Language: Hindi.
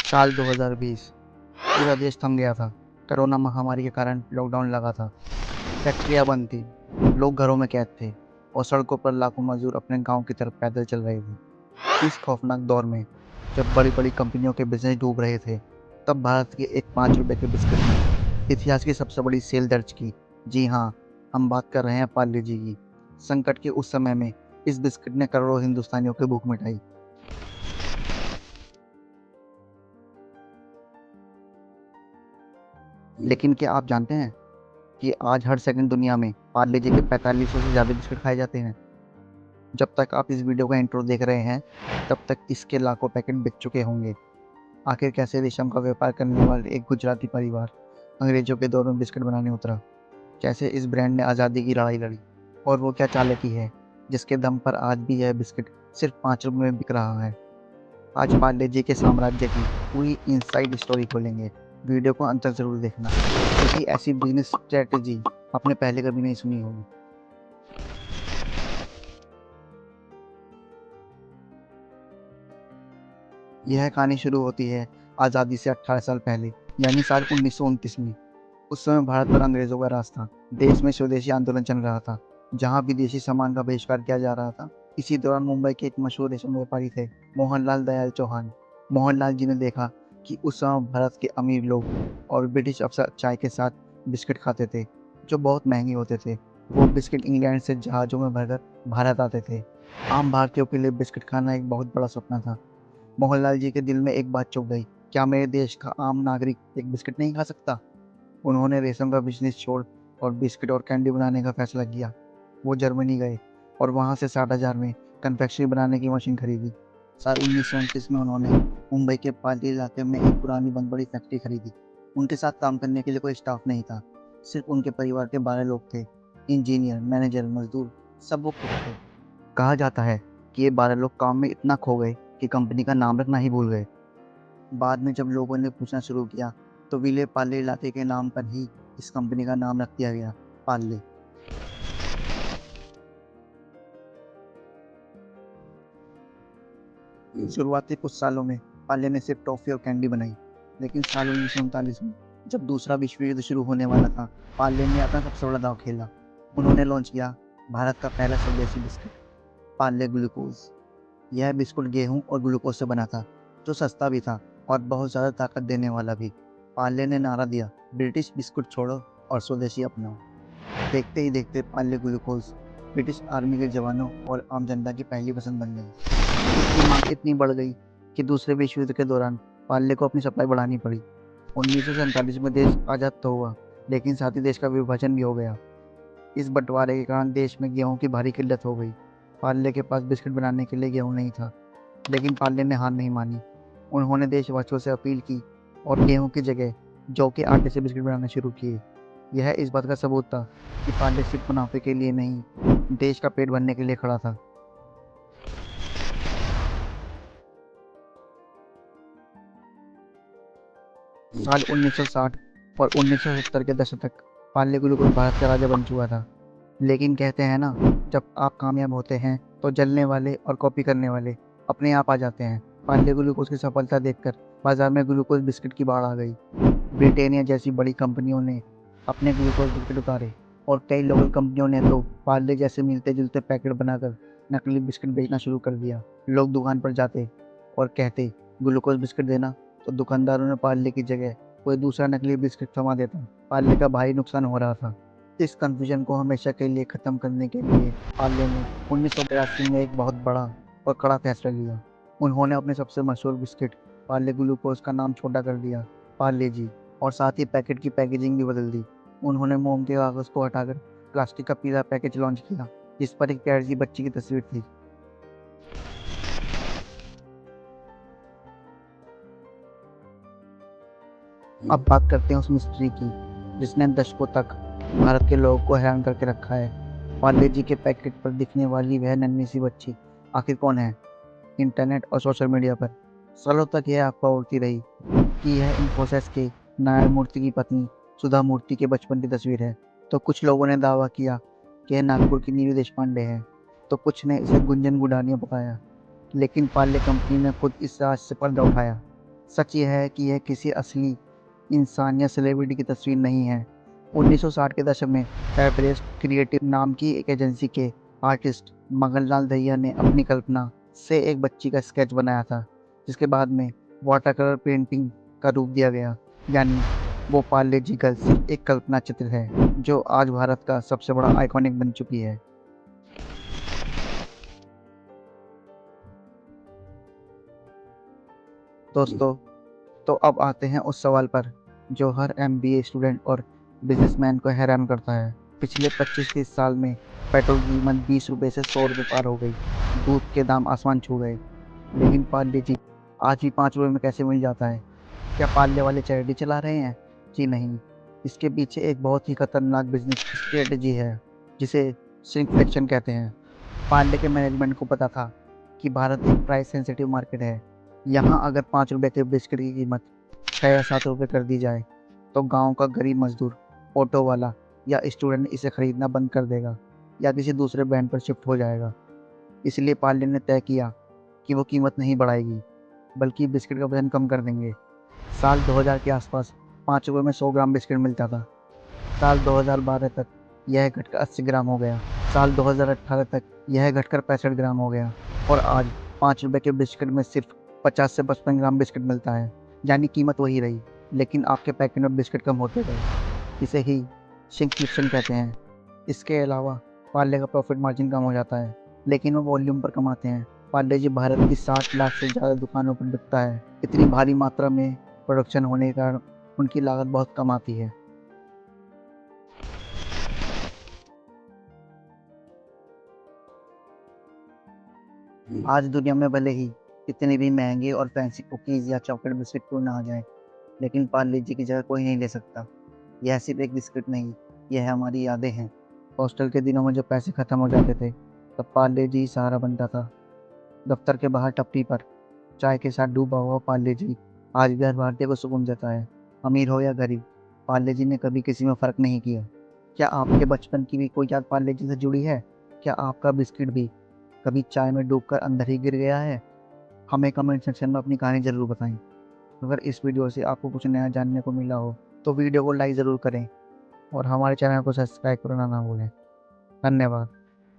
साल 2020 पूरा देश थम गया था। कोरोना महामारी के कारण लॉकडाउन लगा था। फैक्ट्रियां बंद थी, लोग घरों में कैद थे और सड़कों पर लाखों मजदूर अपने गांव की तरफ पैदल चल रहे थे। इस खौफनाक दौर में जब बड़ी बड़ी कंपनियों के बिजनेस डूब रहे थे, तब भारत के एक 5 रुपए के बिस्किट ने इतिहास की सबसे बड़ी सेल दर्ज की। जी हाँ, हम बात कर रहे हैं पार्ले जी की। संकट के उस समय में इस बिस्किट ने करोड़ों हिंदुस्तानियों की भूख मिटाई। लेकिन क्या आप जानते हैं कि आज हर सेकंड दुनिया में पार्ले जी के 4500 से ज़्यादा बिस्किट खाए जाते हैं। जब तक आप इस वीडियो का इंट्रो देख रहे हैं, तब तक इसके लाखों पैकेट बिक चुके होंगे। आखिर कैसे रेशम का व्यापार करने वाले एक गुजराती परिवार अंग्रेजों के दौर में बिस्किट बनाने उतरा, कैसे इस ब्रांड ने आज़ादी की लड़ाई लड़ी, और वो क्या चालाकी है जिसके दम पर आज भी यह बिस्किट सिर्फ 5 रुपये में बिक रहा है। आज पार्ले जी के साम्राज्य की पूरी इनसाइड स्टोरी खोलेंगे। वीडियो को अंत तक जरूर देखना, क्योंकि ऐसी बिजनेस स्ट्रेटेजी आपने पहले कभी नहीं सुनी होगी। यह कहानी शुरू होती है आज़ादी से 18 साल पहले, यानी साल 1929 में। उस समय भारत पर अंग्रेजों का राज था। देश में स्वदेशी आंदोलन चल रहा था, जहां विदेशी सामान का बहिष्कार किया जा रहा था। इसी दौरान मुंबई के एक मशहूर रेशम व्यापारी थे, मोहनलाल दयाल चौहान। मोहनलाल जी ने देखा कि उस समय भारत के अमीर लोग और ब्रिटिश अफसर चाय के साथ बिस्किट खाते थे, जो बहुत महंगे होते थे। वो बिस्किट इंग्लैंड से जहाज़ों में भरकर भारत आते थे। आम भारतीयों के लिए बिस्किट खाना एक बहुत बड़ा सपना था। मोहनलाल जी के दिल में एक बात चुभ गई, क्या मेरे देश का आम नागरिक एक बिस्किट नहीं खा सकता? उन्होंने रेशम का बिजनेस छोड़ और बिस्किट और कैंडी बनाने का फैसला किया। वो जर्मनी गए और वहाँ से 60,000 में कन्फेक्शनरी बनाने की मशीन खरीदी। साल 1929 में उन्होंने मुंबई के पाली इलाके में एक पुरानी बंद बड़ी फैक्ट्री खरीदी। उनके साथ काम करने के लिए कोई स्टाफ नहीं था, सिर्फ उनके परिवार के 12 लोग थे। इंजीनियर, मैनेजर, मजदूर, सब वो खुद थे। कहा जाता है कि ये 12 लोग काम में इतना खो गए कि कंपनी का नाम रखना ही भूल गए। बाद में जब लोगों ने पूछना शुरू किया, तो विले पार्ले इलाके के नाम पर ही इस कंपनी का नाम रख दिया गया, पार्ले। शुरुआती कुछ सालों में पार्ले ने सिर्फ टॉफी और कैंडी बनाई, लेकिन साल 1939 में जब दूसरा विश्व युद्ध शुरू होने वाला था, पार्ले ने अपना सबसे बड़ा दांव खेला। उन्होंने लॉन्च किया भारत का पहला स्वदेशी बिस्किट, पार्ले ग्लूकोज। यह बिस्कुट गेहूं और ग्लूकोज से बना था, जो सस्ता भी था और बहुत ज़्यादा ताकत देने वाला भी। पार्ले ने नारा दिया, ब्रिटिश बिस्कुट छोड़ो और स्वदेशी अपनाओ। देखते ही देखते पार्ले ग्लूकोज ब्रिटिश आर्मी के जवानों और आम जनता की पहली पसंद बन गई। इसकी मांग इतनी बढ़ गई कि दूसरे विश्व युद्ध के दौरान पार्ले को अपनी सप्लाई बढ़ानी पड़ी। 1947 में देश आज़ाद तो हुआ, लेकिन साथ ही देश का विभाजन भी हो गया। इस बंटवारे के कारण देश में गेहूं की भारी किल्लत हो गई। पार्ले के पास बिस्किट बनाने के लिए गेहूं नहीं था, लेकिन पार्ले ने हार नहीं मानी। उन्होंने देशवासियों से अपील की और गेहूं की जगह जौ के आटे से बिस्किट बनाना शुरू किए। यह इस बात का सबूत था कि पार्ले सिर्फ मुनाफे के लिए नहीं, देश का पेट भरने के लिए खड़ा था। साल 1960 और 1970 के दशक तक पार्ले ग्लूकोज भारत का राजा बन चुका था। लेकिन कहते हैं ना, जब आप कामयाब होते हैं तो जलने वाले और कॉपी करने वाले अपने आप आ जाते हैं। पार्ले ग्लूकोज की सफलता देखकर बाजार में ग्लूकोज बिस्किट की बाढ़ आ गई। ब्रिटानिया जैसी बड़ी कंपनियों ने अपने ग्लूकोज बिस्किट उतारे और कई लोकल कंपनियों ने तो पार्ले जैसे मिलते जुलते पैकेट बनाकर नकली बिस्किट बेचना शुरू कर दिया। लोग दुकान पर जाते और कहते, ग्लूकोज बिस्किट देना, तो दुकानदारों ने पार्ले की जगह कोई दूसरा नकली बिस्किट थमा देता। पार्ले का भारी नुकसान हो रहा था। इस कन्फ्यूजन को हमेशा के लिए ख़त्म करने के लिए पार्ले ने 1982 में एक बहुत बड़ा और कड़ा फैसला लिया। उन्होंने अपने सबसे मशहूर बिस्किट पार्ले ग्लूकोज का नाम छोटा कर दिया, पार्ले जी, और साथ ही पैकेट की पैकेजिंग भी बदल दी। उन्होंने मोम के कागज़ को हटाकर प्लास्टिक का पीला पैकेज लॉन्च किया, जिस पर एक प्यारी सी बच्ची की तस्वीर थी। अब बात करते हैं उस मिस्ट्री की जिसने दशकों तक भारत के लोगों को हैरान करके रखा है। पार्ले जी के पैकेट पर दिखने वाली वह नन्ही सी बच्ची आखिर कौन है? इंटरनेट और सोशल मीडिया पर सालों तक यह अफवाह उड़ती रही कि यह इन्फोसिस के नायर मूर्ति की पत्नी सुधा मूर्ति के बचपन की तस्वीर है। तो कुछ लोगों ने दावा किया कि यह नागपुर की नीरू देशपांडे है, तो कुछ ने इसे गुंजन गुडानिया बताया। लेकिन पार्ले कंपनी ने खुद इस राज से पर्दा उठाया। सच यह है कि यह किसी असली इंसान या सेलिब्रिटी की तस्वीर नहीं है। 1960 के दशक में एवरेस्ट क्रिएटिव नाम की एक एजेंसी के आर्टिस्ट मंगललाल दहिया ने अपनी कल्पना से एक बच्ची का स्केच बनाया था, जिसके बाद में वाटर कलर पेंटिंग का रूप दिया गया। यानी वो पार्ले जी गर्ल सिर्फ एक कल्पना चित्र है, जो आज भारत का सबसे बड़ा आइकॉनिक बन चुकी है। दोस्तों, तो अब आते हैं उस सवाल पर जो हर एमबीए स्टूडेंट और बिजनेसमैन को हैरान करता है। पिछले 25-30 साल में पेट्रोल की कीमत 20 रुपये से 100 रुपये पार हो गई। दूध के दाम आसमान छू गए। लेकिन पार्ले जी आज भी 5 रुपये में कैसे मिल जाता है? क्या पार्ले वाले चैरिटी चला रहे हैं? जी नहीं। इसके पीछे एक बहुत ही खतरनाक बिजनेस स्ट्रेटजी है, जिसे श्रिंकफ्लेक्शन कहते हैं। पांडे के मैनेजमेंट को पता था कि भारत एक प्राइस सेंसिटिव मार्केट है। यहाँ अगर 5 रुपये के बिस्किट की कीमत 6 या 7 रुपये कर दी जाए, तो गांव का गरीब मजदूर, ऑटो वाला या स्टूडेंट इसे खरीदना बंद कर देगा या किसी दूसरे ब्रांड पर शिफ्ट हो जाएगा। इसलिए पार्ले ने तय किया कि वो कीमत नहीं बढ़ाएगी, बल्कि बिस्किट का वजन कम कर देंगे। साल 2000 के आसपास 5 रुपये में 100 ग्राम बिस्किट मिलता था। साल 2012 तक यह घटकर 80 ग्राम हो गया। साल 2018 तक यह घटकर 65 ग्राम हो गया और आज 5 रुपये के बिस्किट में सिर्फ 50 से 55 ग्राम बिस्किट मिलता है। यानी कीमत वही रही, लेकिन आपके पैकेट में बिस्किट कम होते गए। इसे ही श्रिंकफ्लेक्शन कहते हैं। इसके अलावा पार्ले का प्रॉफिट मार्जिन कम हो जाता है, लेकिन वो वॉल्यूम पर कमाते हैं। पार्ले जी भारत की 60 लाख से ज़्यादा दुकानों पर बिकता है। इतनी भारी मात्रा में प्रोडक्शन होने के कारण उनकी लागत बहुत कम आती है। आज दुनिया में भले ही कितने भी महंगे और फैंसी कुकीज़ या चॉकलेट बिस्किट क्यों ना आ जाए, लेकिन पार्ले जी की जगह कोई नहीं ले सकता। यह सिर्फ एक बिस्किट नहीं, यह हमारी यादें हैं। हॉस्टल के दिनों में जब पैसे खत्म हो जाते थे, तब पार्ले जी सहारा बनता था। दफ्तर के बाहर टपरी पर चाय के साथ डूबा हुआ पार्ले जी आज भी हर भारतीय को सुकून देता है। अमीर हो या गरीब, पार्ले जी ने कभी किसी में फ़र्क नहीं किया। क्या आपके बचपन की भी कोई याद पार्ले जी से जुड़ी है? क्या आपका बिस्किट भी कभी चाय में डूबकर अंदर ही गिर गया है? हमें कमेंट सेक्शन में अपनी कहानी ज़रूर बताएं। अगर इस वीडियो से आपको कुछ नया जानने को मिला हो, तो वीडियो को लाइक ज़रूर करें और हमारे चैनल को सब्सक्राइब करना ना भूलें। धन्यवाद।